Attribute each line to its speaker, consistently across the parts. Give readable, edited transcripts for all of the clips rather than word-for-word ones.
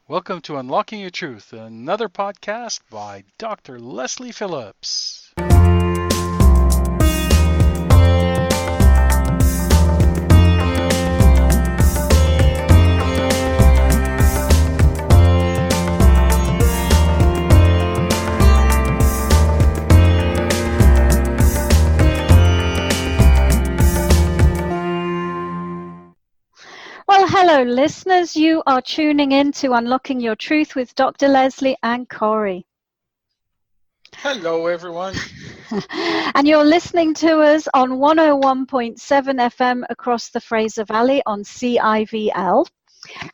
Speaker 1: Welcome to Unlocking Your Truth, another podcast by Dr. Leslie Phillips.
Speaker 2: Well, hello, listeners. You are tuning in to Unlocking Your Truth with Dr. Leslie and Corey.
Speaker 1: Hello, everyone.
Speaker 2: And you're listening to us on 101.7 FM across the Fraser Valley on CIVL.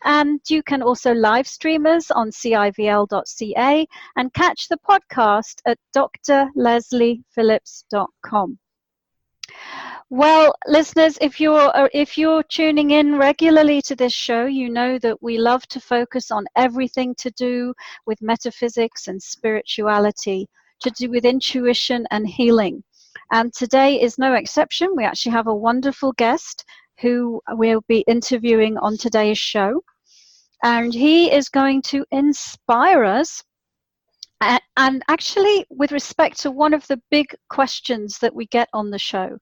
Speaker 2: And you can also live stream us on civl.ca and catch the podcast at drlesliephillips.com. Well, listeners, if you're tuning in regularly to this show, you know that we love to focus on everything to do with metaphysics and spirituality, to do with intuition and healing. And today is no exception. We actually have a wonderful guest who we'll be interviewing on today's show. And he is going to inspire us. And actually, with respect to one of the big questions that we get on the show,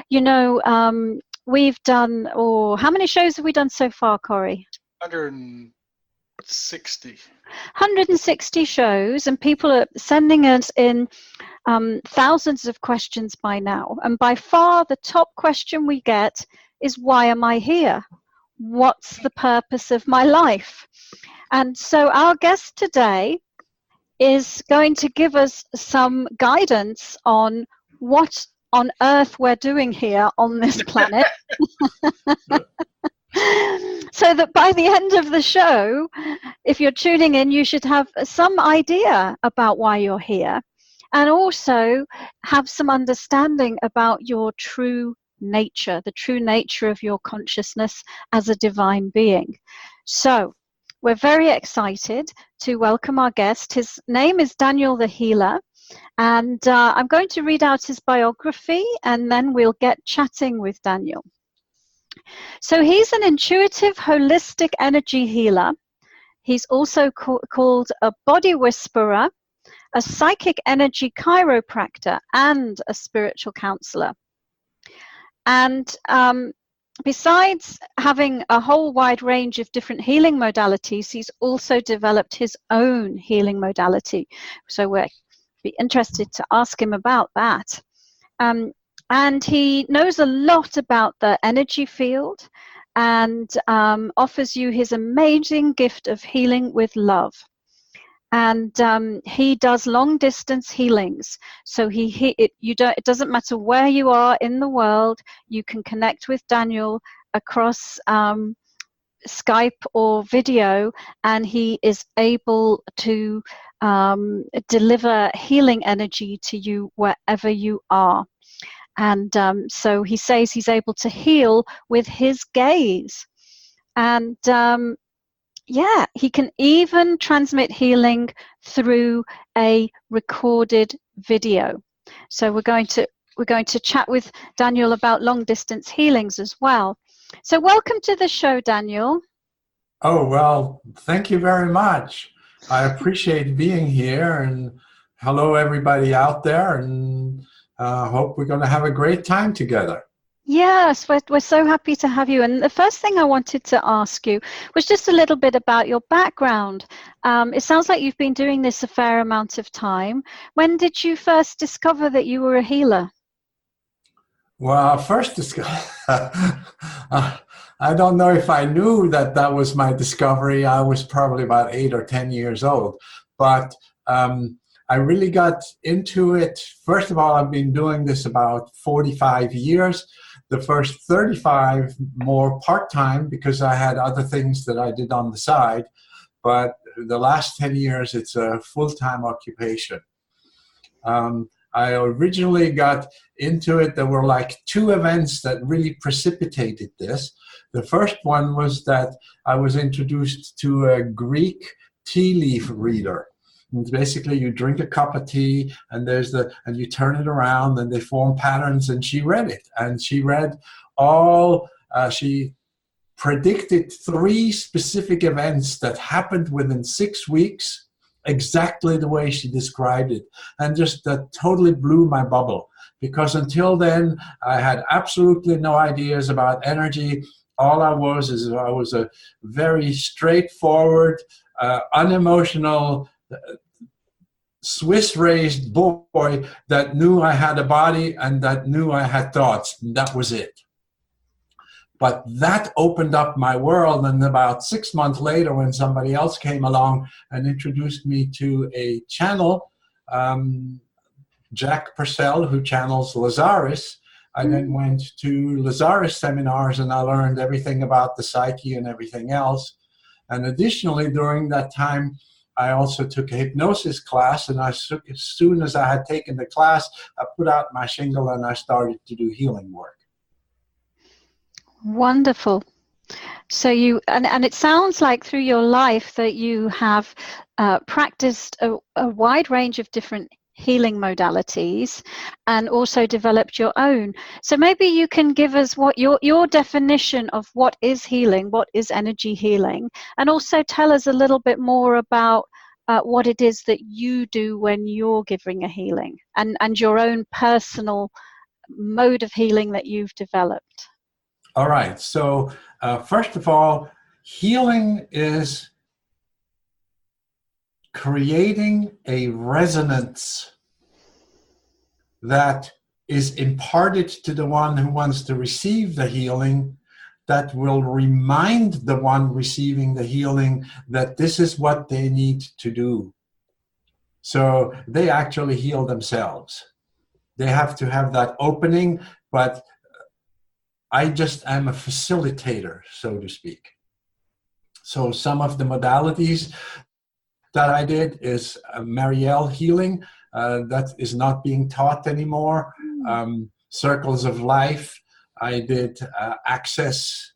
Speaker 2: we've done, how many shows have we done so far, Corey?
Speaker 1: 160.
Speaker 2: 160 shows, and people are sending us in thousands of questions by now. And by far, the top question we get is, why am I here? What's the purpose of my life? And so our guest today is going to give us some guidance on what on earth we're doing here on this planet. So that by the end of the show, if you're tuning in, you should have some idea about why you're here, and also have some understanding about your true nature, the true nature of your consciousness as a divine being. So we're very excited to welcome our guest. His name is Daniel the Healer, and I'm going to read out his biography, and then we'll get chatting with Daniel. So he's an intuitive, holistic energy healer. He's also called a body whisperer, a psychic energy chiropractor, and a spiritual counselor. And besides having a whole wide range of different healing modalities, he's also developed his own healing modality. So we'll be interested to ask him about that. And he knows a lot about the energy field and offers you his amazing gift of healing with love. And he does long-distance healings. So it doesn't matter where you are in the world, you can connect with Daniel across Skype or video, and he is able to deliver healing energy to you wherever you are. And so he says he's able to heal with his gaze. And he can even transmit healing through a recorded video. So we're going to chat with Daniel about long distance healings as well. So welcome to the show, Daniel.
Speaker 3: Oh, well, thank you very much. I appreciate being here, and hello everybody out there, and hope we're going to have a great time together.
Speaker 2: Yes, we're so happy to have you. And the first thing I wanted to ask you was just a little bit about your background. It sounds like you've been doing this a fair amount of time. When did you first discover that you were a healer?
Speaker 3: Well, first I don't know if I knew that was my discovery. I was probably about 8 or 10 years old. But I really got into it. First of all, I've been doing this about 45 years. The first 35 more part-time because I had other things that I did on the side. But the last 10 years, it's a full-time occupation. I originally got into it. There were like 2 events that really precipitated this. The first one was that I was introduced to a Greek tea leaf reader. And basically, you drink a cup of tea, and and you turn it around, and they form patterns. And she read it, and she read all. She predicted 3 specific events that happened within 6 weeks, exactly the way she described it. And just that totally blew my bubble, because until then, I had absolutely no ideas about energy. All I was a very straightforward, unemotional, Swiss-raised boy that knew I had a body and that knew I had thoughts. That was it. But that opened up my world, and about 6 months later, when somebody else came along and introduced me to a channel, Jack Purcell, who channels Lazarus, I then went to Lazarus seminars, and I learned everything about the psyche and everything else. And additionally, during that time, I also took a hypnosis class, and as soon as I had taken the class, I put out my shingle and I started to do healing work.
Speaker 2: Wonderful. So you, and it sounds like through your life that you have practiced a wide range of different healing modalities and also developed your own. So maybe you can give us what your definition of what is healing, what is energy healing, and also tell us a little bit more about what it is that you do when you're giving a healing, and your own personal mode of healing that you've developed.
Speaker 3: All right. So first of all, healing is creating a resonance that is imparted to the one who wants to receive the healing, that will remind the one receiving the healing that this is what they need to do. So they actually heal themselves. They have to have that opening, but I just am a facilitator, so to speak. So some of the modalities that I did is Marielle healing. That is not being taught anymore. Circles of life. I did access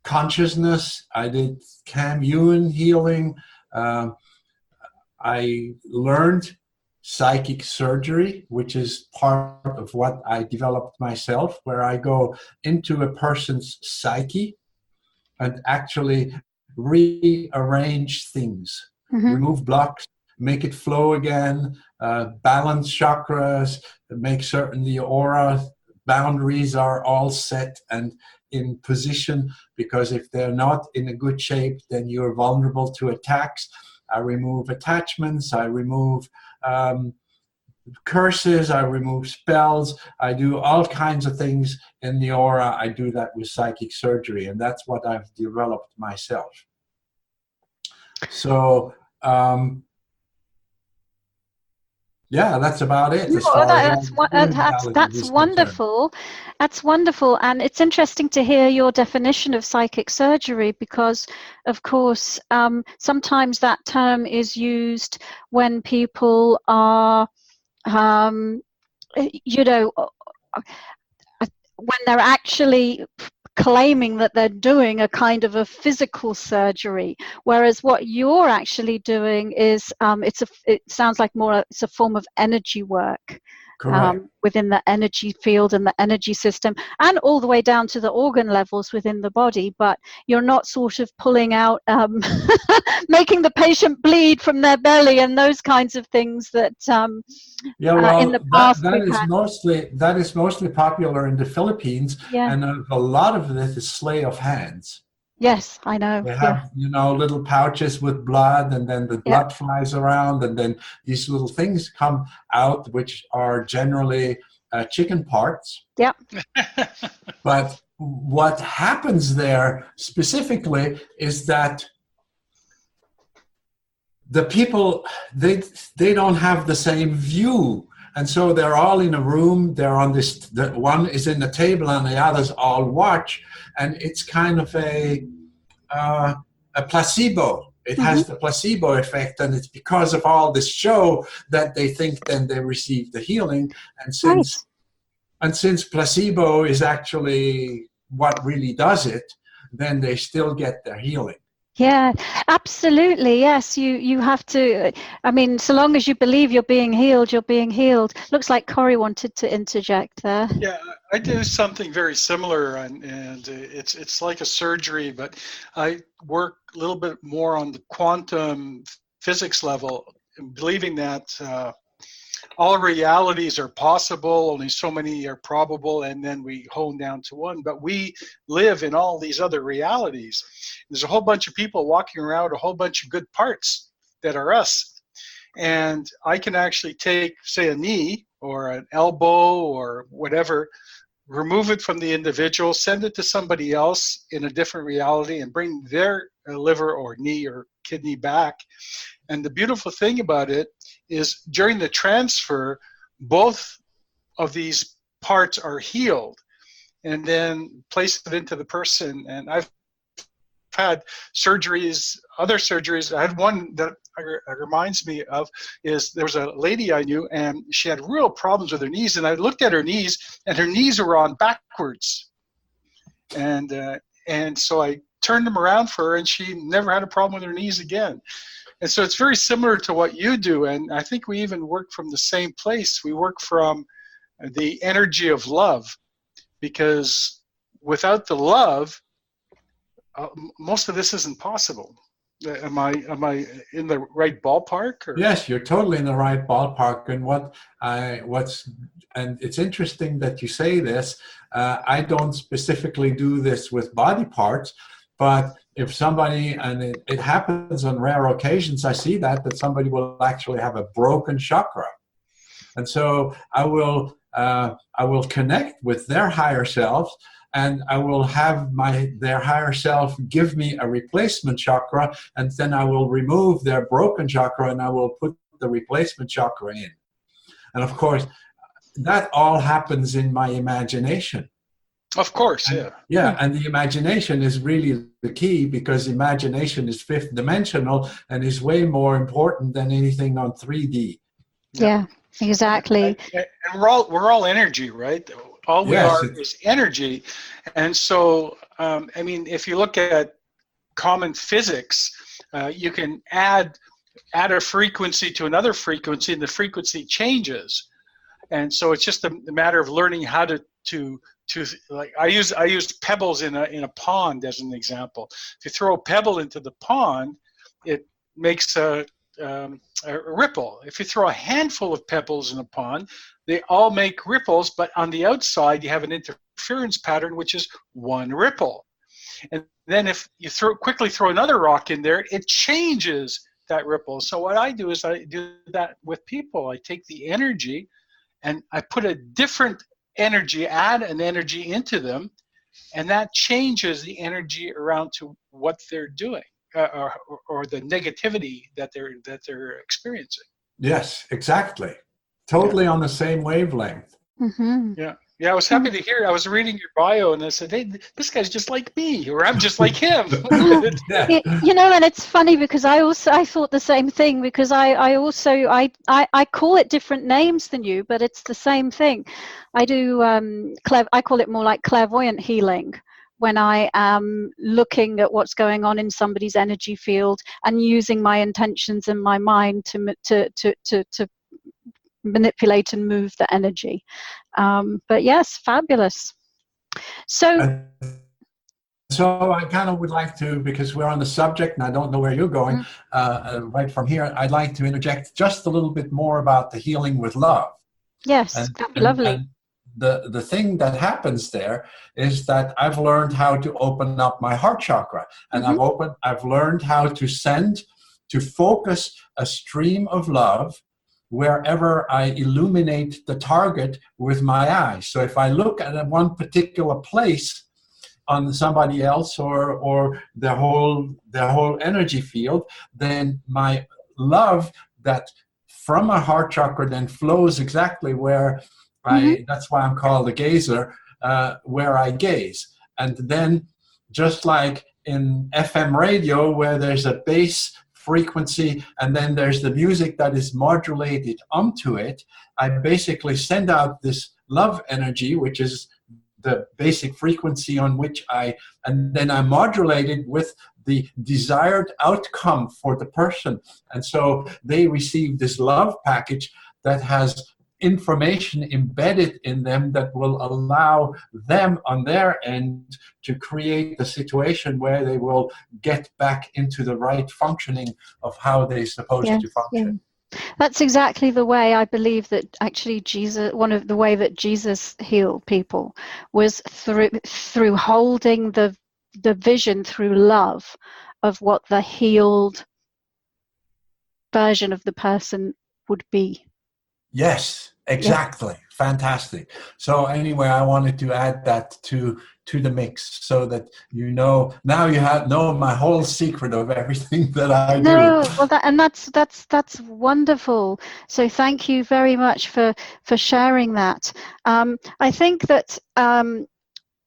Speaker 3: consciousness. I did Cam Ewan healing. I learned psychic surgery, which is part of what I developed myself, where I go into a person's psyche and actually rearrange things, remove blocks, make it flow again, balance chakras, make certain the aura boundaries are all set and in position, because if they're not in a good shape, then you're vulnerable to attacks. I remove attachments, I remove curses, I remove spells, I do all kinds of things in the aura. I do that with psychic surgery, and that's what I've developed myself. So, yeah, that's about it.
Speaker 2: That's wonderful. That's wonderful. And it's interesting to hear your definition of psychic surgery, because, of course, sometimes that term is used when people are, you know, when they're actually claiming that they're doing a kind of a physical surgery, whereas what you're actually doing is it sounds like more it's a form of energy work. Within the energy field and the energy system, and all the way down to the organ levels within the body, but you're not sort of pulling out making the patient bleed from their belly and those kinds of things that in the past
Speaker 3: that is mostly popular in the Philippines, and a lot of this is sleight of hands.
Speaker 2: Yes, I know.
Speaker 3: They have, you know, little pouches with blood, and then the blood flies around, and then these little things come out, which are generally chicken parts.
Speaker 2: Yeah.
Speaker 3: But what happens there specifically is that the people, they don't have the same view. And so they're all in a room, they're on this, the one is in the table and the others all watch, and it's kind of a placebo. It has the placebo effect, and it's because of all this show that they think then they receive the healing. And since placebo is actually what really does it, then they still get their healing.
Speaker 2: Yeah, absolutely. Yes, you have to. I mean, so long as you believe you're being healed, you're being healed. Looks like Corey wanted to interject there.
Speaker 1: Yeah, I do something very similar, and it's like a surgery, but I work a little bit more on the quantum physics level, believing that all realities are possible, only so many are probable, and then we hone down to one. But we live in all these other realities. There's a whole bunch of people walking around, a whole bunch of good parts that are us. And I can actually take, say, a knee or an elbow or whatever, remove it from the individual, send it to somebody else in a different reality, and bring their liver or knee or kidney back. And the beautiful thing about it is during the transfer, both of these parts are healed and then place it into the person. And I've had surgeries, other surgeries. I had one that reminds me of is there was a lady I knew, and she had real problems with her knees. And I looked at her knees, and her knees were on backwards. And so I turned them around for her, and she never had a problem with her knees again. And so it's very similar to what you do. And I think we even work from the same place. We work from the energy of love, because without the love, most of this isn't possible. Am I in the right ballpark? Or?
Speaker 3: Yes, you're totally in the right ballpark. And it's interesting that you say this. I don't specifically do this with body parts, but if somebody, and it happens on rare occasions, I see that somebody will actually have a broken chakra. And so I will connect with their higher selves, and I will have their higher self give me a replacement chakra, and then I will remove their broken chakra and I will put the replacement chakra in. And of course, that all happens in my imagination.
Speaker 1: Of course, yeah.
Speaker 3: Yeah, and the imagination is really the key, because imagination is fifth dimensional and is way more important than anything on 3D.
Speaker 2: Yeah, exactly.
Speaker 1: And we're all energy, right? All we are is energy. And so, I mean, if you look at common physics, you can add a frequency to another frequency, and the frequency changes. And so it's just a matter of learning how to like I use pebbles in a pond as an example. If you throw a pebble into the pond, it makes a ripple. If you throw a handful of pebbles in a pond, they all make ripples, but on the outside you have an interference pattern, which is one ripple. And then if you quickly throw another rock in there, it changes that ripple. So what I do is I do that with people. I take the energy and I put a different energy, add an energy into them, and that changes the energy around to what they're doing, or the negativity that they're experiencing.
Speaker 3: Yes, exactly. Totally on the same wavelength.
Speaker 2: Mm-hmm.
Speaker 1: Yeah, I was happy to hear. I was reading your bio, and I said, "Hey, this guy's just like me, or I'm just like him."
Speaker 2: And it's funny because I thought the same thing, because I call it different names than you, but it's the same thing. I do I call it more like clairvoyant healing, when I am looking at what's going on in somebody's energy field and using my intentions in my mind to manipulate and move the energy. But yes, fabulous. So
Speaker 3: I kind of would like to, because we're on the subject and I don't know where you're going, right from here, I'd like to interject just a little bit more about the healing with love.
Speaker 2: Yes, that'd be lovely.
Speaker 3: And the thing that happens there is that I've learned how to open up my heart chakra, and I've learned how to focus a stream of love wherever I illuminate the target with my eyes. So if I look at one particular place on somebody else or their whole energy field, then my love that from my heart chakra then flows exactly where that's why I'm called a gazer, where I gaze. And then just like in FM radio, where there's a bass frequency and then there's the music that is modulated onto it, I basically send out this love energy, which is the basic frequency on which and then I modulate it with the desired outcome for the person. And so they receive this love package that has information embedded in them that will allow them on their end to create the situation where they will get back into the right functioning of how they're supposed to function.
Speaker 2: Yeah. That's exactly the way I believe that actually Jesus, one of the way that Jesus healed people was through holding the vision through love of what the healed version of the person would be.
Speaker 3: Yes, exactly. Yeah. Fantastic. So anyway, I wanted to add that to the mix so that you know, now you know my whole secret of everything that I do.
Speaker 2: Well, that's wonderful. So thank you very much for sharing that. I think that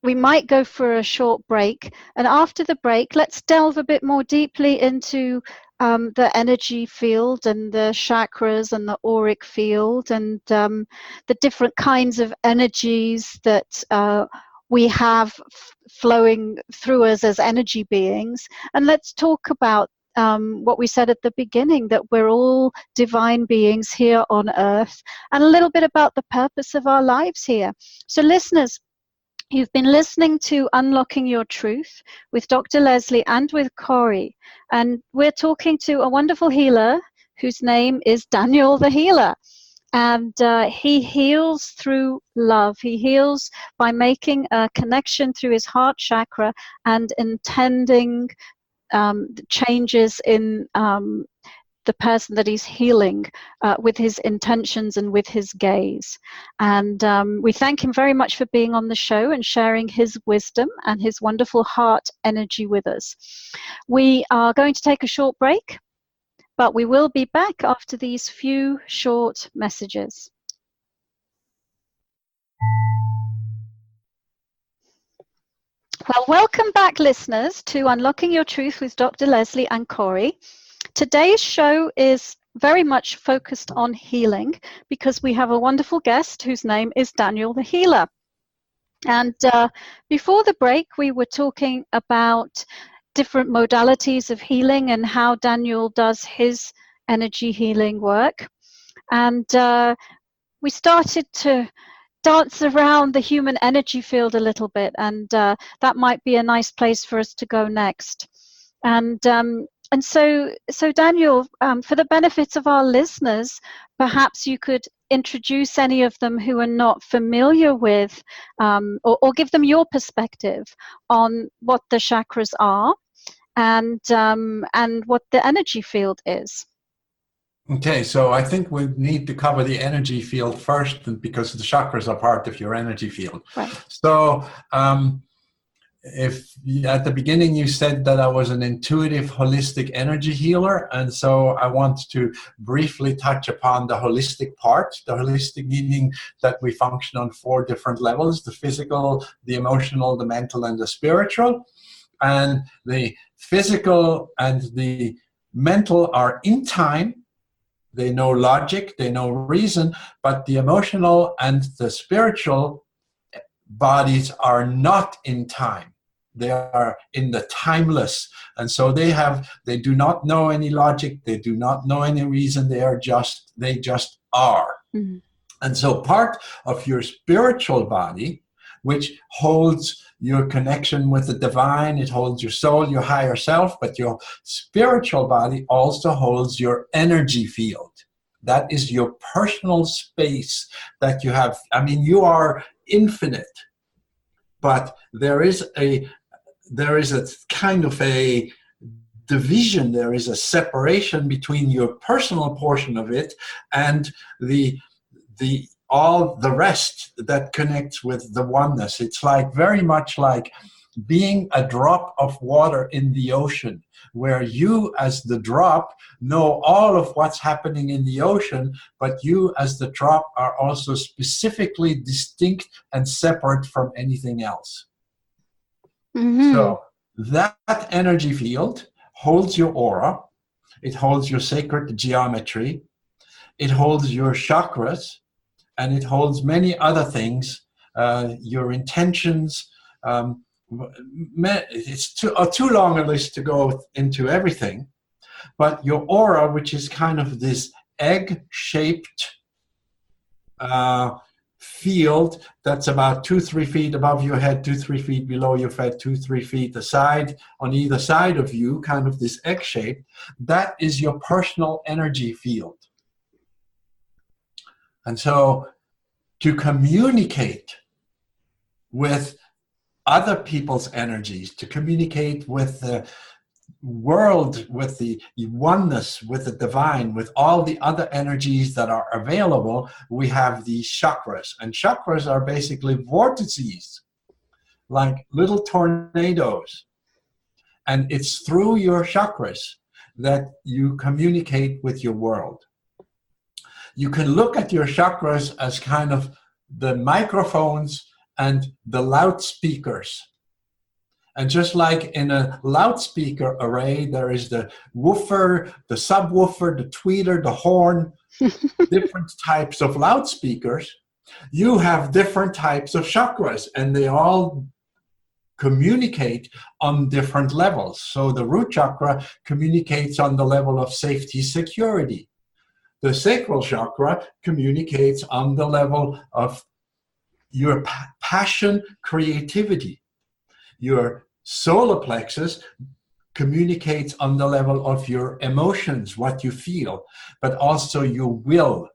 Speaker 2: we might go for a short break, and after the break, let's delve a bit more deeply into the energy field and the chakras and the auric field and the different kinds of energies that we have flowing through us as energy beings. And let's talk about what we said at the beginning, that we're all divine beings here on earth, and a little bit about the purpose of our lives here. So listeners, you've been listening to Unlocking Your Truth with Dr. Leslie and with Corey, and we're talking to a wonderful healer whose name is Daniel the Healer. And he heals through love. He heals by making a connection through his heart chakra and intending changes in the person that he's healing with his intentions and with his gaze. And we thank him very much for being on the show and sharing his wisdom and his wonderful heart energy with us. We are going to take a short break, but we will be back after these few short messages. Well, welcome back, listeners, to Unlocking Your Truth with Dr. Leslie and Corey. Today's show is very much focused on healing because we have a wonderful guest whose name is Daniel the Healer. And before the break, we were talking about different modalities of healing and how Daniel does his energy healing work. And we started to dance around the human energy field a little bit, and that might be a nice place for us to go next. And so Daniel, for the benefit of our listeners, perhaps you could introduce any of them who are not familiar with, or give them your perspective on what the chakras are and what the energy field is.
Speaker 3: Okay, so I think we need to cover the energy field first, because the chakras are part of your energy field.
Speaker 2: Right.
Speaker 3: So if at the beginning you said that I was an intuitive holistic energy healer, and so I want to briefly touch upon the holistic part. The holistic meaning that we function on 4 different levels: the physical, the emotional, the mental, and the spiritual. And the physical and the mental are in time. They know logic, they know reason, but the emotional and the spiritual bodies are not in time. They are in the timeless. And so they do not know any logic, they do not know any reason, they just are. Mm-hmm. And so part of your spiritual body, which holds your connection with the divine, it holds your soul, your higher self, but your spiritual body also holds your energy field. That is your personal space that you have. I mean, you are infinite, but there is a kind of a division, there is a separation between your personal portion of it and all the rest that connects with the oneness. It's like very much like being a drop of water in the ocean, where you as the drop know all of what's happening in the ocean, but you as the drop are also specifically distinct and separate from anything else. Mm-hmm. So that energy field holds your aura, it holds your sacred geometry, it holds your chakras, and it holds many other things, your intentions, it's too long a list to go into everything, but your aura, which is kind of this egg-shaped field that's about 2-3 feet above your head, 2-3 feet below your head, 2-3 feet aside on either side of you, kind of this egg shape, that is your personal energy field. And so to communicate with other people's energies, to communicate with the world, with the oneness, with the divine, with all the other energies that are available, we have these chakras. And chakras are basically vortices, like little tornadoes. And it's through your chakras that you communicate with your world. You can look at your chakras as kind of the microphones and the loudspeakers. And just like in a loudspeaker array, there is the woofer, the subwoofer, the tweeter, the horn, different types of loudspeakers. You have different types of chakras, and they all communicate on different levels. So the root chakra communicates on the level of safety, security. The sacral chakra communicates on the level of your passion, creativity. Your solar plexus communicates on the level of your emotions, what you feel, but also your will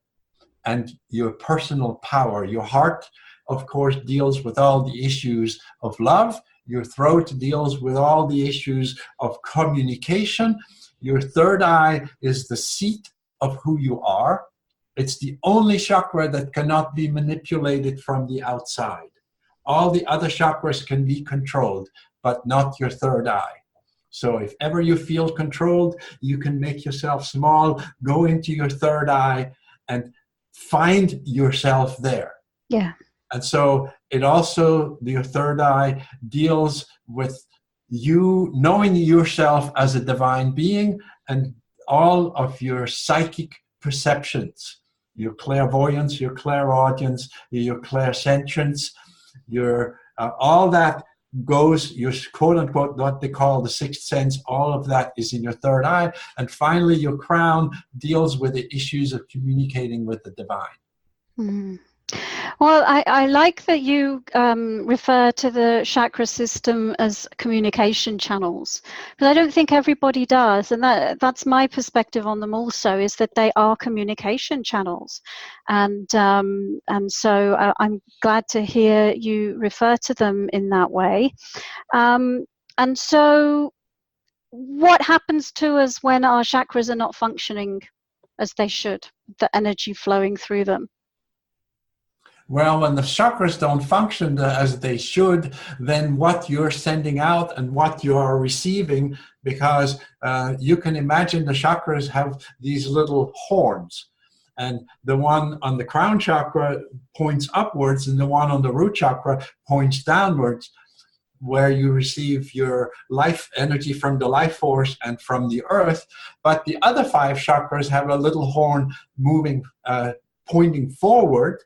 Speaker 3: and your personal power. Your heart, of course, deals with all the issues of love. Your throat deals with all the issues of communication. Your third eye is the seat of who you are. It's the only chakra that cannot be manipulated from the outside. All the other chakras can be controlled, but not your third eye. So if ever you feel controlled, you can make yourself small, go into your third eye and find yourself there.
Speaker 2: Yeah.
Speaker 3: And so it also, your third eye deals with you knowing yourself as a divine being and all of your psychic perceptions, your clairvoyance, your clairaudience, your clairsentience, your all that goes, your quote unquote, what they call the sixth sense, all of that is in your third eye. And finally, your crown deals with the issues of communicating with the divine.
Speaker 2: Mm. Well, I like that you refer to the chakra system as communication channels, because I don't think everybody does, and that's my perspective on them also, is that they are communication channels, and so I'm glad to hear you refer to them in that way. And so what happens to us when our chakras are not functioning as they should, the energy flowing through them?
Speaker 3: Well, when the chakras don't function as they should, then what you're sending out and what you are receiving, because you can imagine the chakras have these little horns. And the one on the crown chakra points upwards and the one on the root chakra points downwards, where you receive your life energy from the life force and from the earth. But the other 5 chakras have a little horn moving, pointing forward.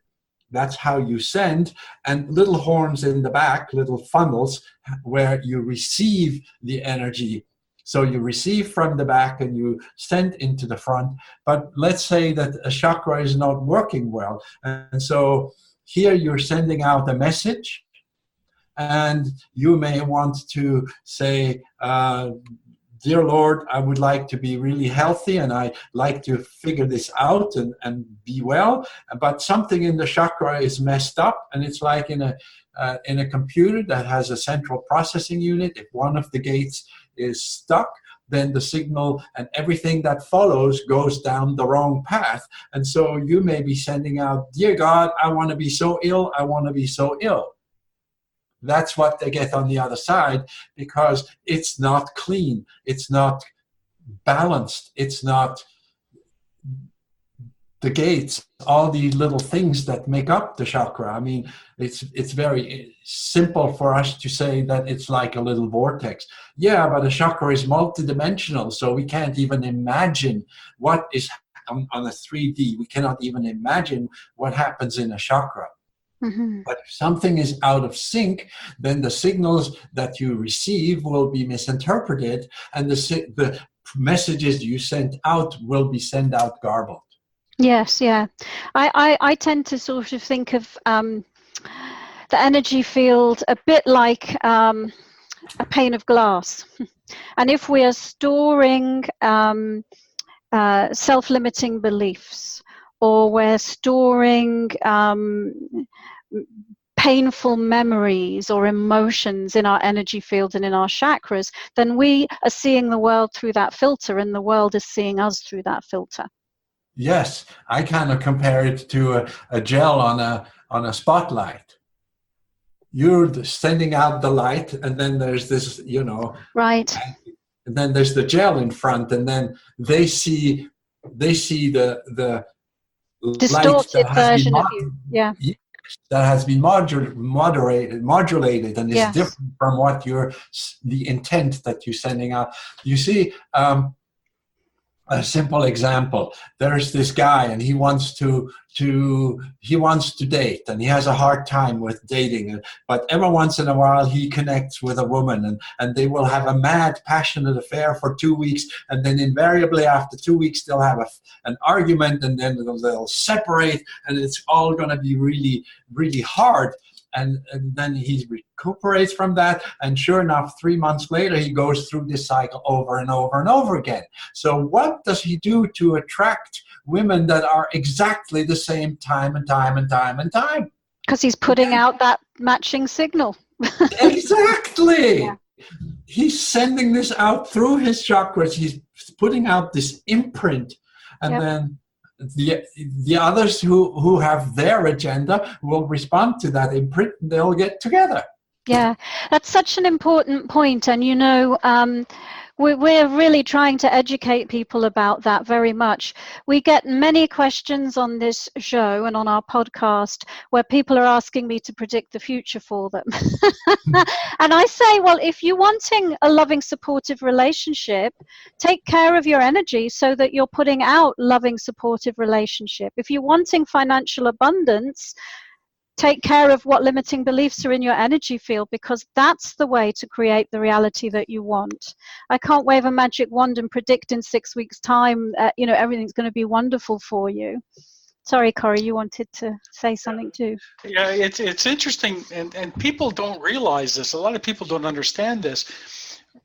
Speaker 3: That's how you send, and little horns in the back, little funnels, where you receive the energy. So you receive from the back and you send into the front. But let's say that a chakra is not working well. And so here you're sending out a message, and you may want to say, dear Lord, I would like to be really healthy and I like to figure this out and be well, but something in the chakra is messed up, and it's like in a computer that has a central processing unit. If one of the gates is stuck, then the signal and everything that follows goes down the wrong path. And so you may be sending out, dear God, I want to be so ill, I want to be so ill. That's what they get on the other side, because it's not clean, it's not balanced, it's not the gates, all these little things that make up the chakra. I mean, it's very simple for us to say that it's like a little vortex. Yeah, but a chakra is multidimensional, so we can't even imagine what is on a 3D. We cannot even imagine what happens in a chakra.
Speaker 2: Mm-hmm.
Speaker 3: But if something is out of sync, then the signals that you receive will be misinterpreted, and the messages you sent out will be sent out garbled.
Speaker 2: Yes, yeah. I tend to sort of think of the energy field a bit like a pane of glass. And if we are storing self-limiting beliefs, or we're storing painful memories or emotions in our energy field and in our chakras, then we are seeing the world through that filter, and the world is seeing us through that filter.
Speaker 3: Yes, I kind of compare it to a gel on a spotlight. You're sending out the light, and then there's this,
Speaker 2: Right.
Speaker 3: And then there's the gel in front, and then they see the
Speaker 2: Distorted version of you. Yeah.
Speaker 3: That has been modulated, and is
Speaker 2: Yes.
Speaker 3: different from what the intent that you're sending out. You see, a simple example. There's this guy, and he wants to date, and he has a hard time with dating. But every once in a while, he connects with a woman, and they will have a mad, passionate affair for 2 weeks, and then invariably after 2 weeks, they'll have an argument, and then they'll separate, and it's all going to be really, really hard. And then he recuperates from that, and sure enough, 3 months later, he goes through this cycle over and over and over again. So what does he do to attract women that are exactly the same time and time and time and time?
Speaker 2: Because he's putting out that matching signal.
Speaker 3: Exactly.
Speaker 2: Yeah.
Speaker 3: He's sending this out through his chakras. He's putting out this imprint, and
Speaker 2: Yep.
Speaker 3: then the others who have their agenda will respond to that imprint, and they'll get together.
Speaker 2: Yeah, that's such an important point. And, we're really trying to educate people about that very much. We get many questions on this show and on our podcast where people are asking me to predict the future for them. And I say, well, if you're wanting a loving, supportive relationship, take care of your energy so that you're putting out loving, supportive relationship. If you're wanting financial abundance, take care of what limiting beliefs are in your energy field, because that's the way to create the reality that you want. I can't wave a magic wand and predict in 6 weeks' time, everything's going to be wonderful for you. Sorry, Corey, you wanted to say something too.
Speaker 1: Yeah, it's interesting, and people don't realize this. A lot of people don't understand this.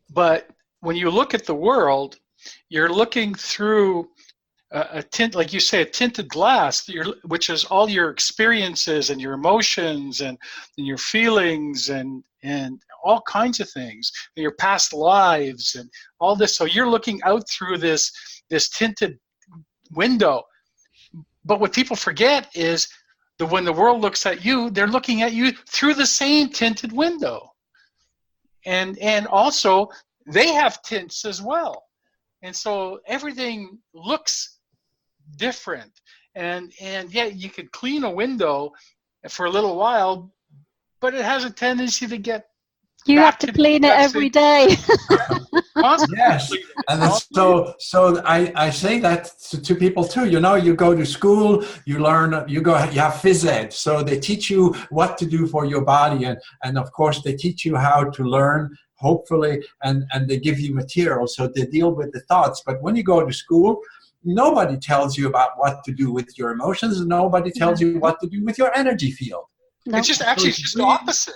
Speaker 1: But when you look at the world, you're looking through a tint, like you say, a tinted glass, which is all your experiences and your emotions and your feelings and all kinds of things, and your past lives and all this. So you're looking out through this tinted window. But what people forget is that when the world looks at you, they're looking at you through the same tinted window. And also, they have tints as well. And so everything looks different, and yeah, you could clean a window for a little while, but it has a tendency to get.
Speaker 2: You have to clean it every day.
Speaker 3: Yes, and so I say that to people too. You go to school, you learn, you have phys ed, so they teach you what to do for your body, and of course they teach you how to learn, hopefully, and they give you material so they deal with the thoughts. But when you go to school, nobody tells you about what to do with your emotions, and nobody tells you what to do with your energy field.
Speaker 2: No.
Speaker 1: It's just the opposite.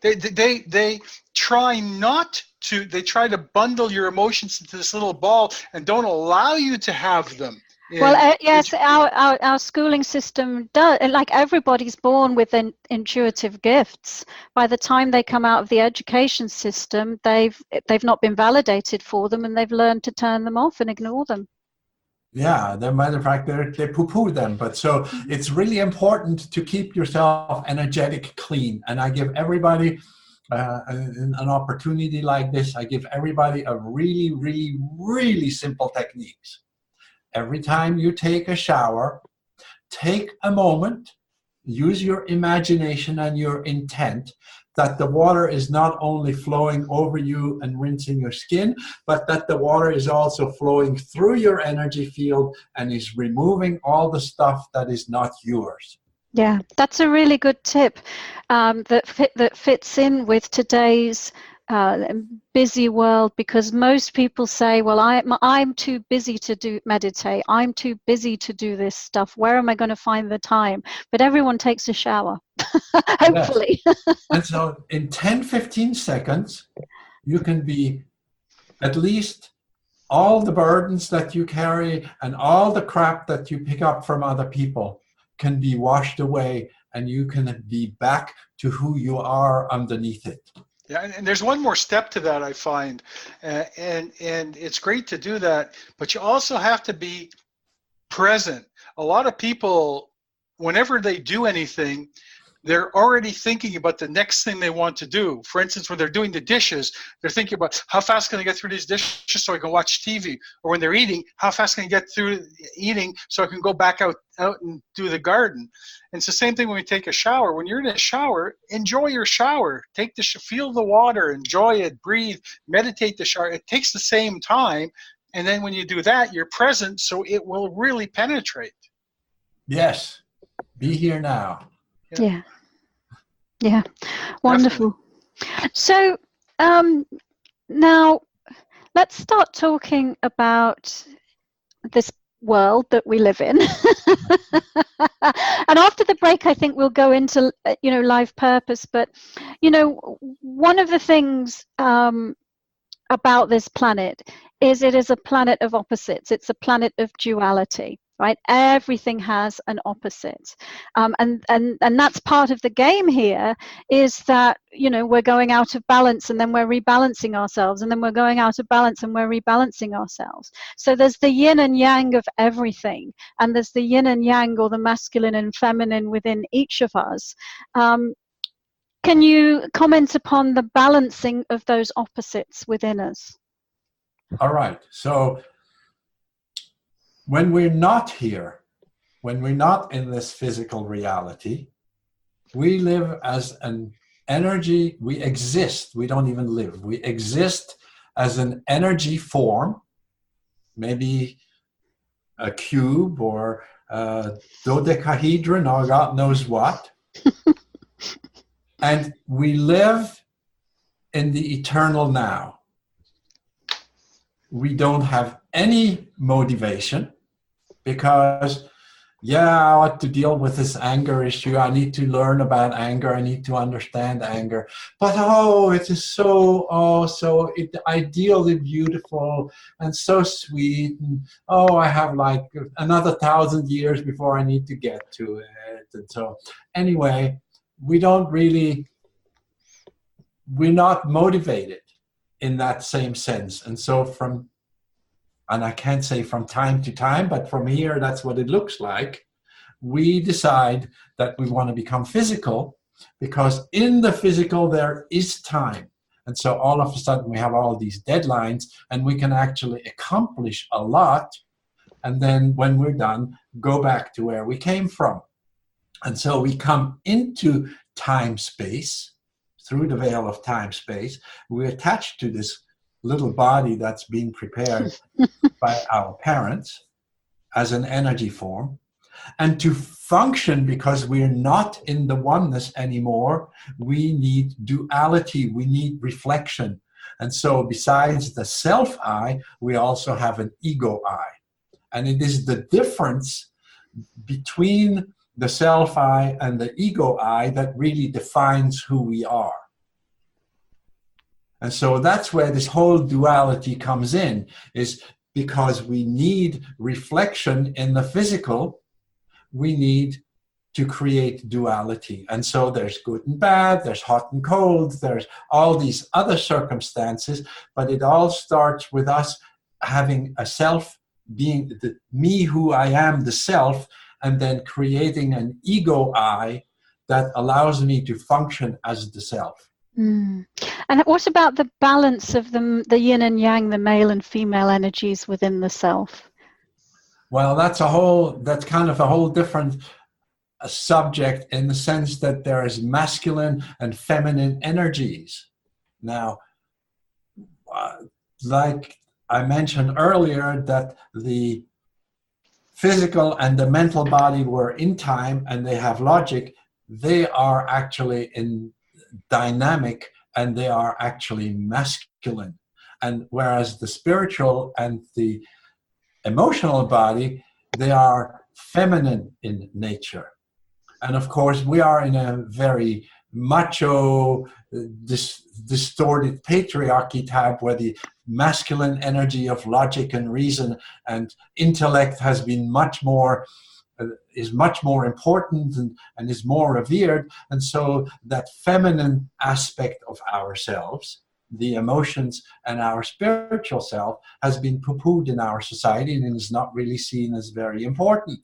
Speaker 1: They try not to. They try to bundle your emotions into this little ball and don't allow you to have them.
Speaker 2: Well, yes, our schooling system does. Like, everybody's born with intuitive gifts. By the time they come out of the education system, they've not been validated for them, and they've learned to turn them off and ignore them.
Speaker 3: Yeah, as a matter of fact, they poo-poo them. But so it's really important to keep yourself energetic clean. And I give everybody an opportunity like this. I give everybody a really, really, really simple techniques. Every time you take a shower, take a moment, use your imagination and your intent that the water is not only flowing over you and rinsing your skin, but that the water is also flowing through your energy field and is removing all the stuff that is not yours.
Speaker 2: Yeah, that's a really good tip that fits in with today's busy world, because most people say, well, I'm too busy to meditate. I'm too busy to do this stuff. Where am I going to find the time? But everyone takes a shower, hopefully.
Speaker 3: Yes. And so in 10, 15 seconds, you can be at least all the burdens that you carry and all the crap that you pick up from other people can be washed away, and you can be back to who you are underneath it.
Speaker 1: Yeah, and there's one more step to that, I find, and it's great to do that, but you also have to be present. A lot of people, whenever they do anything, they're already thinking about the next thing they want to do. For instance, when they're doing the dishes, they're thinking about how fast can I get through these dishes so I can watch TV? Or when they're eating, how fast can I get through eating so I can go back out and do the garden? And it's the same thing when we take a shower. When you're in a shower, enjoy your shower. Feel the water, enjoy it, breathe, meditate the shower. It takes the same time. And then when you do that, you're present, so it will really penetrate.
Speaker 3: Yes. Be here now.
Speaker 2: Yeah. Wonderful. Definitely. So now let's start talking about this world that we live in. And after the break, I think we'll go into life purpose. But one of the things about this planet is it is a planet of opposites. It's a planet of duality. Right? Everything has an opposite. And that's part of the game here, is that, we're going out of balance and then we're rebalancing ourselves, and then we're going out of balance and we're rebalancing ourselves. So there's the yin and yang of everything, and there's the yin and yang, or the masculine and feminine, within each of us. Can you comment upon the balancing of those opposites within us?
Speaker 3: All right. So when we're not here, when we're not in this physical reality, we live as an energy. We exist. We don't even live. We exist as an energy form, maybe a cube or a dodecahedron or God knows what. And we live in the eternal now. We don't have any motivation, because, I want to deal with this anger issue. I need to learn about anger. I need to understand anger. But, it is so ideally beautiful and so sweet. And, I have like another 1,000 years before I need to get to it. And so anyway, we're not motivated in that same sense. And so and I can't say from time to time, but from here, that's what it looks like. We decide that we want to become physical, because in the physical, there is time. And so all of a sudden, we have all these deadlines, and we can actually accomplish a lot. And then when we're done, go back to where we came from. And so we come into time-space, through the veil of time-space. We're attached to this little body that's been prepared by our parents as an energy form. And to function, because we're not in the oneness anymore, we need duality, we need reflection. And so besides the self-I, we also have an ego-I. And it is the difference between the self-I and the ego-I that really defines who we are. And so that's where this whole duality comes in, is because we need reflection in the physical, we need to create duality. And so there's good and bad, there's hot and cold, there's all these other circumstances, but it all starts with us having a self, being the me who I am, the self, and then creating an ego-I that allows me to function as the self.
Speaker 2: And what about the balance of the yin and yang, the male and female energies within the self?
Speaker 3: Well, that's kind of a whole different subject, in the sense that there is masculine and feminine energies. Now, like I mentioned earlier, that the physical and the mental body were in time and they have logic, they are actually in dynamic and they are actually masculine. And whereas the spiritual and the emotional body, they are feminine in nature. And of course, we are in a very macho, distorted patriarchy type where the masculine energy of logic and reason and intellect has been is much more important and is more revered. And so that feminine aspect of ourselves, the emotions and our spiritual self, has been poo-pooed in our society and is not really seen as very important.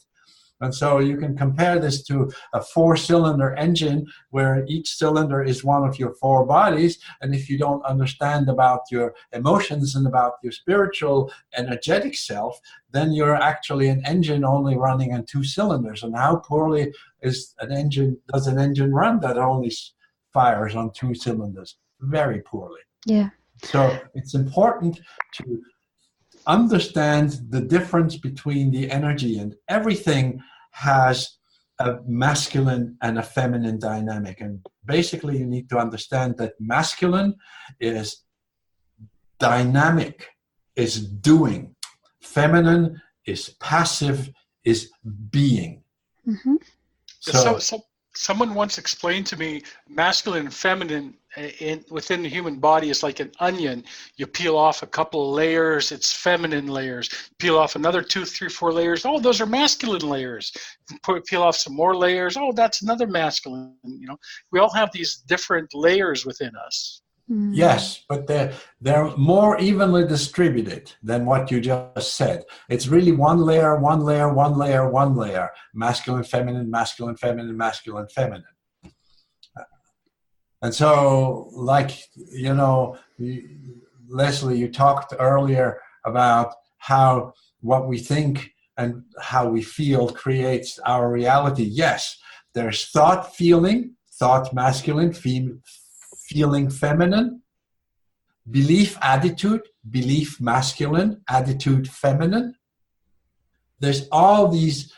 Speaker 3: And so you can compare this to a 4-cylinder engine where each cylinder is one of your 4 bodies. And if you don't understand about your emotions and about your spiritual energetic self, then you're actually an engine only running on 2 cylinders. And how poorly does an engine run that only fires on 2 cylinders? Very poorly.
Speaker 2: Yeah.
Speaker 3: So it's important to understand the difference between the energy, and everything has a masculine and a feminine dynamic. And basically you need to understand that masculine is dynamic, is doing. Feminine is passive, is being.
Speaker 1: Mm-hmm. So someone once explained to me masculine and feminine within the human body is like an onion. You peel off a couple of layers, it's feminine layers. Peel off another 2, 3, 4 layers. Oh, those are masculine layers. Peel off some more layers. Oh, that's another masculine. We all have these different layers within us.
Speaker 3: Yes, but they're more evenly distributed than what you just said. It's really one layer, one layer, one layer, one layer. Masculine, feminine, masculine, feminine, masculine, feminine. And so, Leslie, you talked earlier about how what we think and how we feel creates our reality. Yes, there's thought masculine, feeling feminine, belief attitude, belief masculine, attitude feminine. There's all these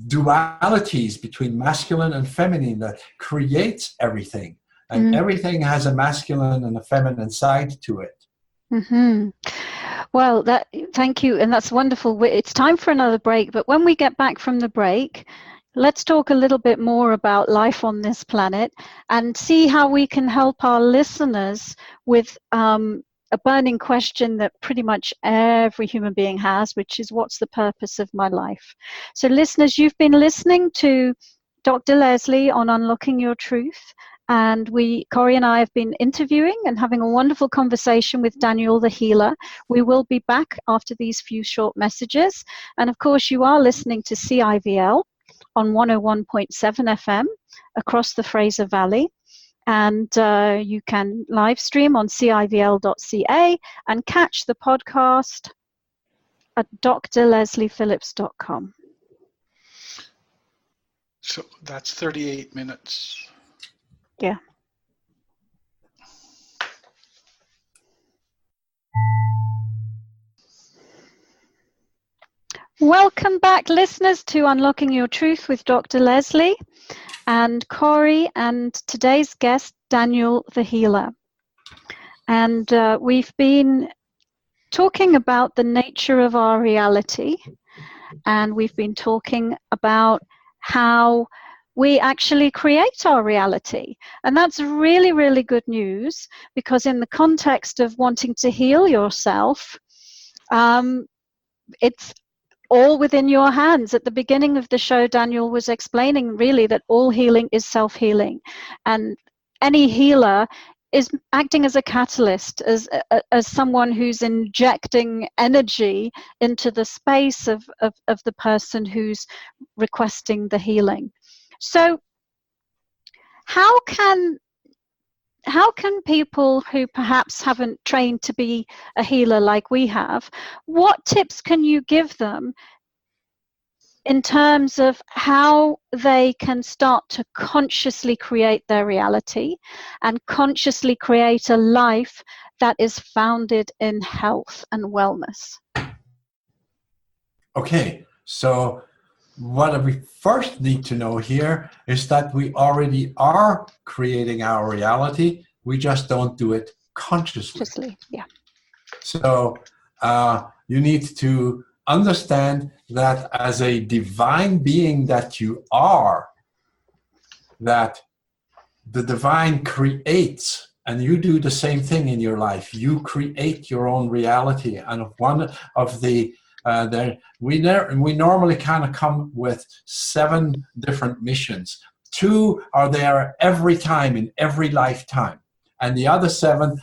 Speaker 3: dualities between masculine and feminine that creates everything. And everything has a masculine and a feminine side to it.
Speaker 2: Mm-hmm. Well, thank you. And that's wonderful. It's time for another break. But when we get back from the break, let's talk a little bit more about life on this planet and see how we can help our listeners with a burning question that pretty much every human being has, which is, what's the purpose of my life? So listeners, you've been listening to Dr. Leslie on Unlocking Your Truth. And Corey and I have been interviewing and having a wonderful conversation with Daniel the Healer. We will be back after these few short messages. And of course, you are listening to CIVL on 101.7 FM across the Fraser Valley. And you can live stream on civl.ca and catch the podcast at drlesliephillips.com.
Speaker 1: So that's 38 minutes.
Speaker 2: Yeah. Welcome back, listeners, to Unlocking Your Truth with Dr. Leslie and Corey and today's guest, Daniel the Healer. And we've been talking about the nature of our reality, and we've been talking about how we actually create our reality. And that's really, really good news, because in the context of wanting to heal yourself, it's all within your hands. At the beginning of the show, Daniel was explaining really that all healing is self-healing. And any healer is acting as a catalyst, as someone who's injecting energy into the space of the person who's requesting the healing. So how can people who perhaps haven't trained to be a healer like we have, what tips can you give them in terms of how they can start to consciously create their reality and consciously create a life that is founded in health and wellness?
Speaker 3: Okay, So what we first need to know here is that we already are creating our reality. We just don't do it consciously.
Speaker 2: Yeah.
Speaker 3: So you need to understand that as a divine being that you are, that the divine creates, and you do the same thing in your life. You create your own reality. And one of the we normally kind of come with 7 different missions. 2 are there every time in every lifetime, and the other 5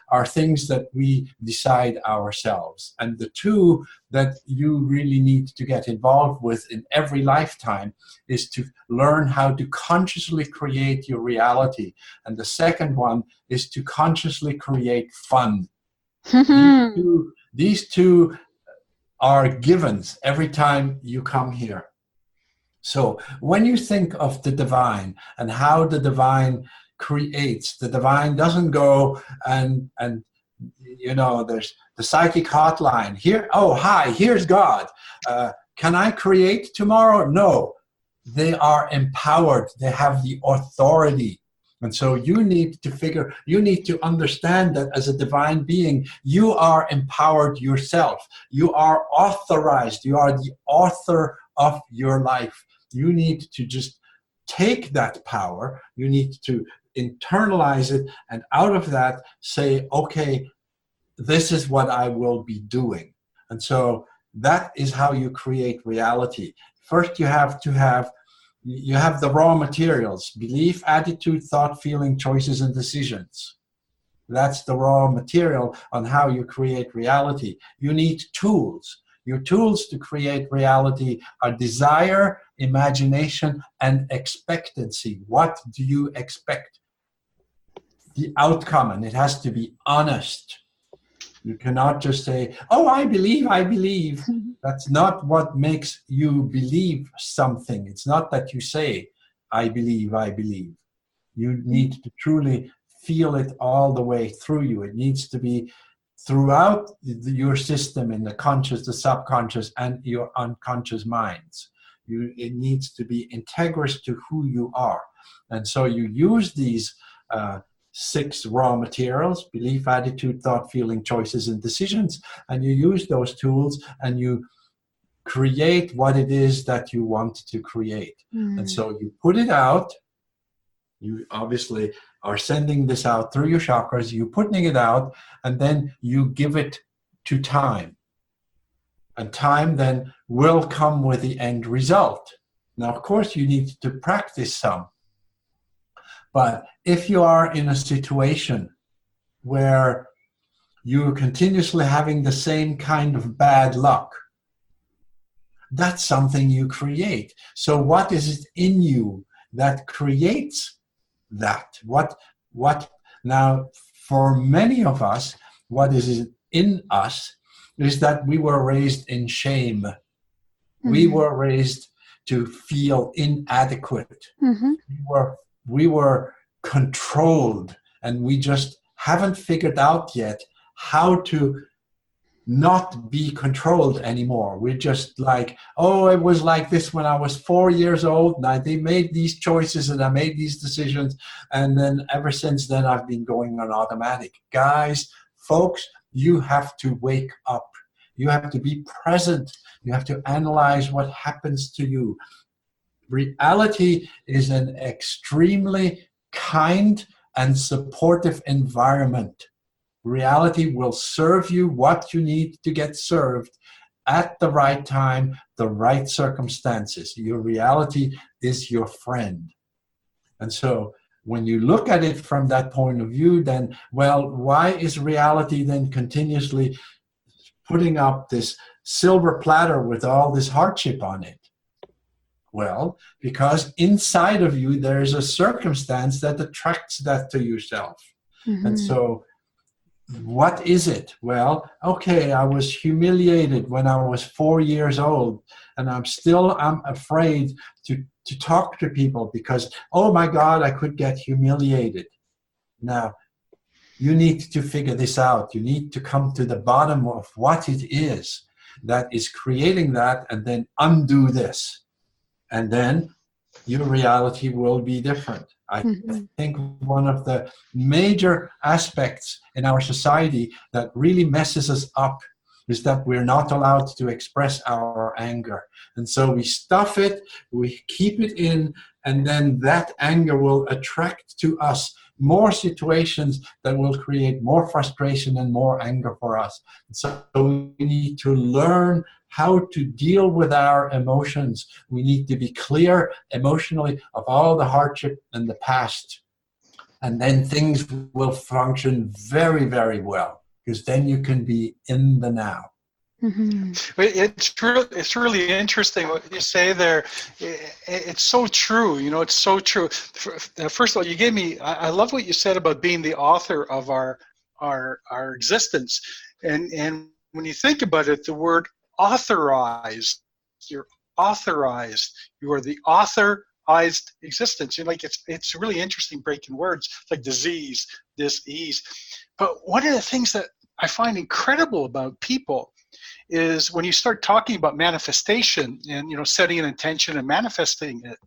Speaker 3: are things that we decide ourselves. And the 2 that you really need to get involved with in every lifetime is to learn how to consciously create your reality. And the second one is to consciously create fun. These two are givens every time you come here. So when you think of the divine and how the divine creates, the divine doesn't go and there's the psychic hotline here. Oh, hi, here's God. Can I create tomorrow? No. They are empowered. They have the authority. And so you need to understand that as a divine being, you are empowered yourself. You are authorized. You are the author of your life. You need to just take that power. You need to internalize it, and out of that say, okay, this is what I will be doing. And so that is how you create reality. First, you have the raw materials: belief, attitude, thought, feeling, choices, and decisions. That's the raw material on how you create reality. You need tools. Your tools to create reality are desire, imagination, and expectancy. What do you expect? The outcome, and it has to be honest. You cannot just say, oh, I believe, I believe. That's not what makes you believe something. It's not that you say, I believe, I believe. You need to truly feel it all the way through you. It needs to be throughout your system, in the conscious, the subconscious, and your unconscious minds. It needs to be integrous to who you are. And so you use these 6 raw materials: belief, attitude, thought, feeling, choices, and decisions. And you use those tools and you create what it is that you want to create. And so you put it out. You obviously are sending this out through your chakras. You're putting it out, and then you give it to time. And time then will come with the end result. Now, of course, you need to practice some. But if you are in a situation where you're continuously having the same kind of bad luck, that's something you create. So what is it in you that creates that? What now, for many of us, what is in us is that we were raised in shame. Mm-hmm. We were raised to feel inadequate. Mm-hmm. We were controlled, and we just haven't figured out yet how to not be controlled anymore. We're just like, oh, it was like this when I was 4 years old, and they made these choices and I made these decisions, and then ever since then I've been going on automatic. Guys, folks, you have to wake up. You have to be present. You have to analyze what happens to you. Reality is an extremely kind and supportive environment. Reality will serve you what you need to get served at the right time, the right circumstances. Your reality is your friend. And so when you look at it from that point of view, then, well, why is reality then continuously putting up this silver platter with all this hardship on it? Well, because inside of you, there is a circumstance that attracts that to yourself. Mm-hmm. And so what is it? Well, okay, I was humiliated when I was 4 years old, and I'm afraid to talk to people because, oh my God, I could get humiliated. Now, you need to figure this out. You need to come to the bottom of what it is. that is creating that, and then undo this. And then your reality will be different. I think one of the major aspects in our society that really messes us up is that we're not allowed to express our anger. And so we stuff it, we keep it in, and then that anger will attract to us more situations that will create more frustration and more anger for us. So we need to learn how to deal with our emotions. We need to be clear emotionally of all the hardship in the past. And then things will function very, very well, because then you can be in the now.
Speaker 1: It's really interesting what you say there. It's so true. You know, it's so true. First of all, you gave me. I love what you said about being the author of our existence. And when you think about it, the word authorized. You're authorized. You are the authorized existence. You're like it's really interesting breaking words like disease, dis-ease. But one of the things that I find incredible about people is when you start talking about manifestation and, you know, setting an intention and manifesting it,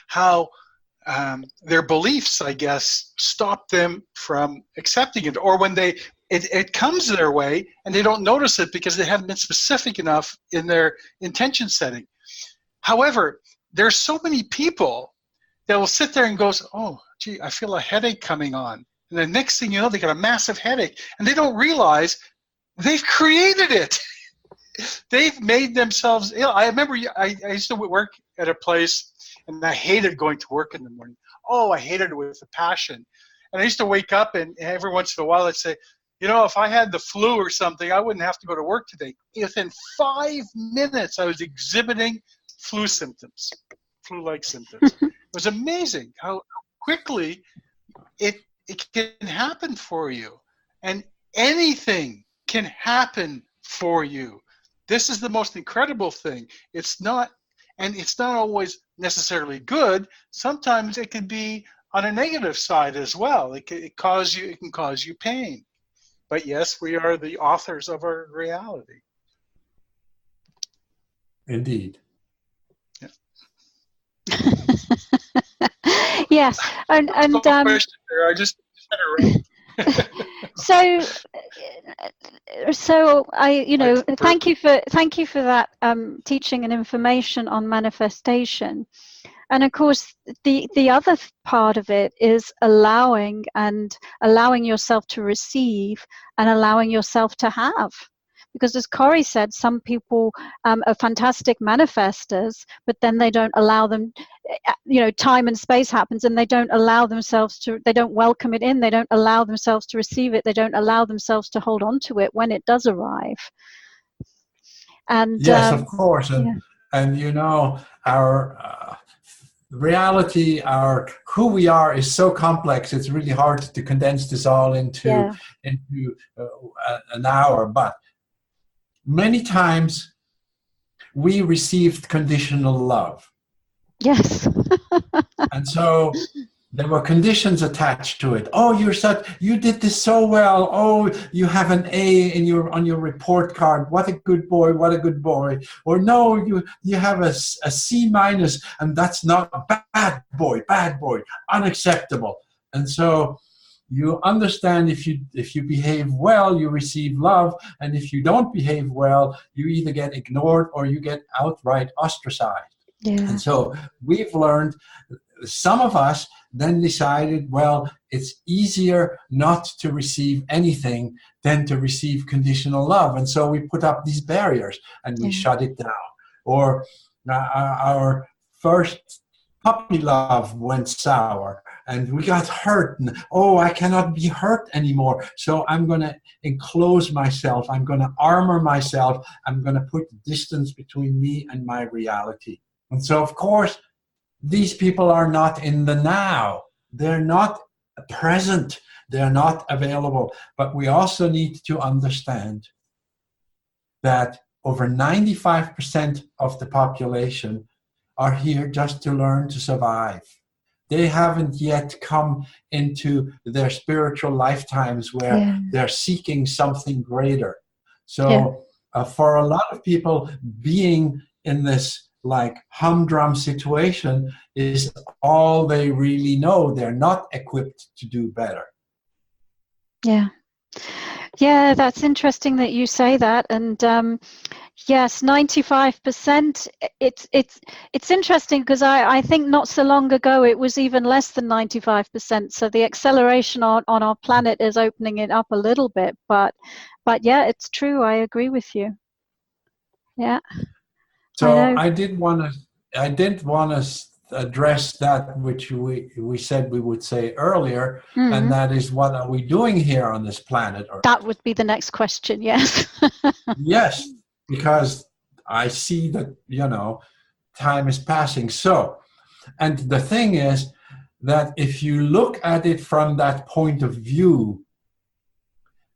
Speaker 1: how their beliefs, I guess, stop them from accepting it, or when it comes their way and they don't notice it because they haven't been specific enough in their intention setting. However, there's so many people that will sit there and goes, oh, gee, I feel a headache coming on. And the next thing you know, they got a massive headache, and they don't realize they've created it. They've made themselves ill. I remember I used to work at a place, and I hated going to work in the morning. Oh, I hated it with a passion. And I used to wake up, and every once in a while I'd say, you know, if I had the flu or something, I wouldn't have to go to work today. Within 5 minutes, I was exhibiting flu symptoms, flu-like symptoms. It was amazing how quickly it can happen for you. And anything can happen for you. This is the most incredible thing. It's not always necessarily good. Sometimes it can be on a negative side as well. It can cause you pain. But yes, we are the authors of our reality.
Speaker 3: Indeed.
Speaker 1: Yeah.
Speaker 2: Yes, and
Speaker 1: question there. I just said it right.
Speaker 2: So I, you know, thank you for that teaching and information on manifestation. And of course, the other part of it is allowing yourself to receive and allowing yourself to have. Because as Corey said, some people are fantastic manifestors, but then they don't allow them, you know, time and space happens and they don't allow themselves to, they don't welcome it in, they don't allow themselves to receive it, they don't allow themselves to hold on to it when it does arrive. And
Speaker 3: yes, of course. And you know, our reality, who we are is so complex, it's really hard to condense this all into an hour. But many times we received conditional love.
Speaker 2: Yes.
Speaker 3: And so there were conditions attached to it. Oh, you did this so well. Oh, you have an A on your report card. What a good boy, what a good boy. Or no, you have a C minus, and that's not bad boy, unacceptable. And so you understand if you behave well, you receive love, and if you don't behave well, you either get ignored or you get outright ostracized. Yeah. And so we've learned, some of us then decided, well, it's easier not to receive anything than to receive conditional love. And so we put up these barriers and we shut it down. Or our first puppy love went sour and we got hurt. And, oh, I cannot be hurt anymore. So I'm going to enclose myself. I'm going to armor myself. I'm going to put distance between me and my reality. And so, of course, these people are not in the now. They're not present. They're not available. But we also need to understand that over 95% of the population are here just to learn to survive. They haven't yet come into their spiritual lifetimes where they're seeking something greater. So for a lot of people, being in this like humdrum situation is all they really know. They're not equipped to do better.
Speaker 2: Yeah. Yeah, that's interesting that you say that. And yes, 95%. It's interesting because I think not so long ago it was even less than 95%. So the acceleration on our planet is opening it up a little bit. But yeah, it's true. I agree with you. Yeah.
Speaker 3: So I didn't want to address that which we said we would say earlier, and that is, what are we doing here on this planet?
Speaker 2: That would be the next question. Yes.
Speaker 3: Yes, because I see that, time is passing. So, and the thing is that if you look at it from that point of view,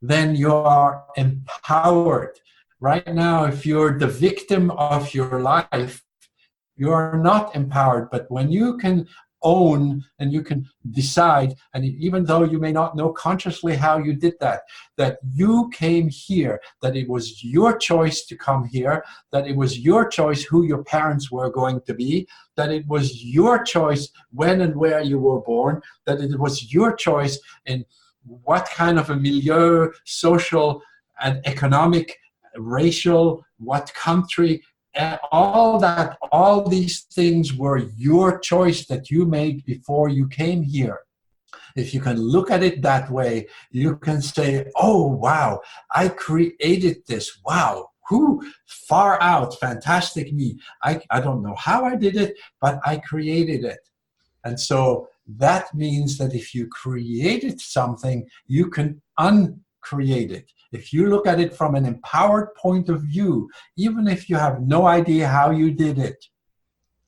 Speaker 3: then you are empowered. Right now, if you're the victim of your life, you are not empowered. But when you can own and you can decide, and even though you may not know consciously how you did that you came here, that it was your choice to come here, that it was your choice who your parents were going to be, that it was your choice when and where you were born, that it was your choice in what kind of a milieu, social and economic, racial, what country, all these things were your choice that you made before you came here. If you can look at it that way, you can say, oh, wow, I created this. Wow, far out, fantastic me. I don't know how I did it, but I created it. And so that means that if you created something, you can uncreate it. If you look at it from an empowered point of view, even if you have no idea how you did it,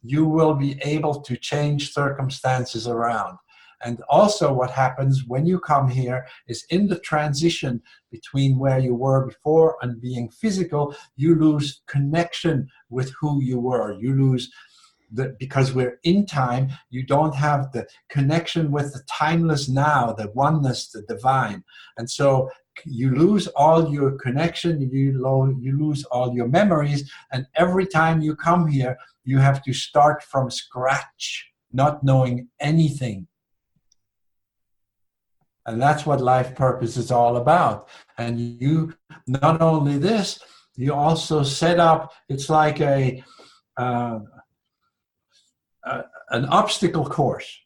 Speaker 3: you will be able to change circumstances around. And also what happens when you come here is, in the transition between where you were before and being physical, you lose connection with who you were. You lose because we're in time, you don't have the connection with the timeless now, the oneness, the divine. And so you lose all your connection, you lose all your memories, and every time you come here, you have to start from scratch, not knowing anything. And that's what life purpose is all about. And you, not only this, you also set up, it's like an obstacle course.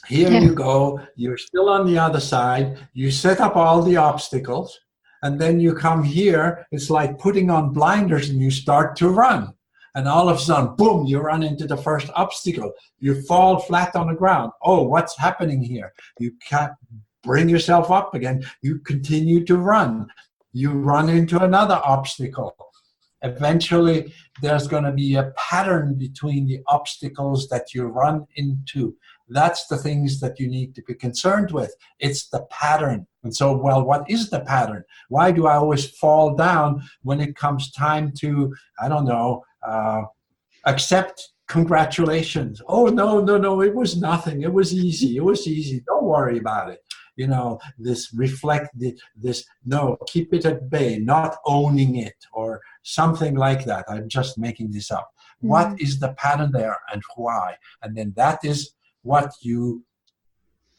Speaker 3: Here you go, you're still on the other side, you set up all the obstacles, and then you come here, it's like putting on blinders and you start to run. And all of a sudden, boom, you run into the first obstacle. You fall flat on the ground. Oh, what's happening here? You can't bring yourself up again. You continue to run. You run into another obstacle. Eventually, there's going to be a pattern between the obstacles that you run into. That's the things that you need to be concerned with. It's the pattern. And so, well, what is the pattern? Why do I always fall down when it comes time to, I don't know, accept congratulations? Oh, no, it was nothing. It was easy. Don't worry about it. Keep it at bay, not owning it, or something like that. I'm just making this up. Mm-hmm. What is the pattern there and why? And then that is what you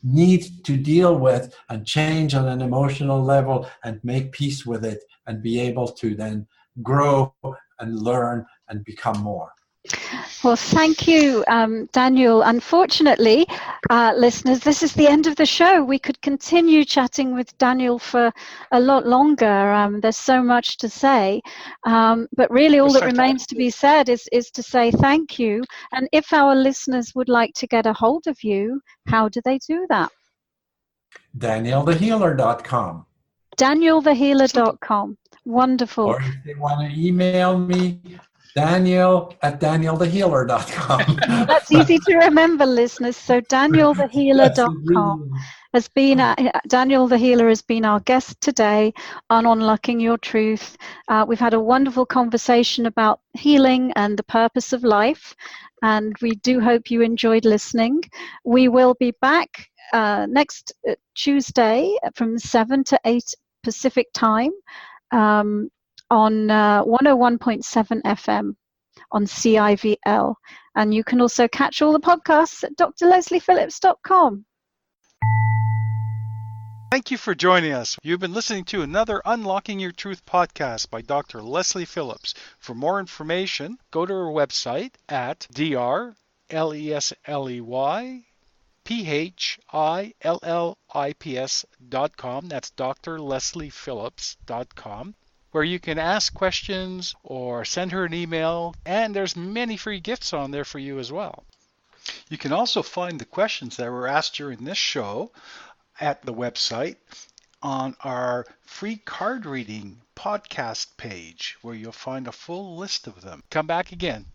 Speaker 3: need to deal with and change on an emotional level and make peace with it and be able to then grow and learn and become more.
Speaker 2: Well, thank you, Daniel. Unfortunately, listeners, this is the end of the show. We could continue chatting with Daniel for a lot longer. There's so much to say. But really all that remains to be said is to say thank you. And if our listeners would like to get a hold of you, how do they do that?
Speaker 3: DanielTheHealer.com.
Speaker 2: DanielTheHealer.com. Wonderful.
Speaker 3: Or if they want to email me, Daniel@DanielTheHealer.com.
Speaker 2: That's easy to remember, listeners. So DanielTheHealer.com has been, Daniel the Healer has been our guest today on Unlocking Your Truth. We've had a wonderful conversation about healing and the purpose of life, and we do hope you enjoyed listening. We will be back next Tuesday from 7 to 8 Pacific time. on 101.7 FM on CIVL. And you can also catch all the podcasts at drlesliephillips.com.
Speaker 1: Thank you for joining us. You've been listening to another Unlocking Your Truth podcast by Dr. Leslie Phillips. For more information, go to our website at drlesliephillips.com. That's drlesliephillips.com, where you can ask questions or send her an email, and there's many free gifts on there for you as well. You can also find the questions that were asked during this show at the website on our free card reading podcast page, where you'll find a full list of them. Come back again.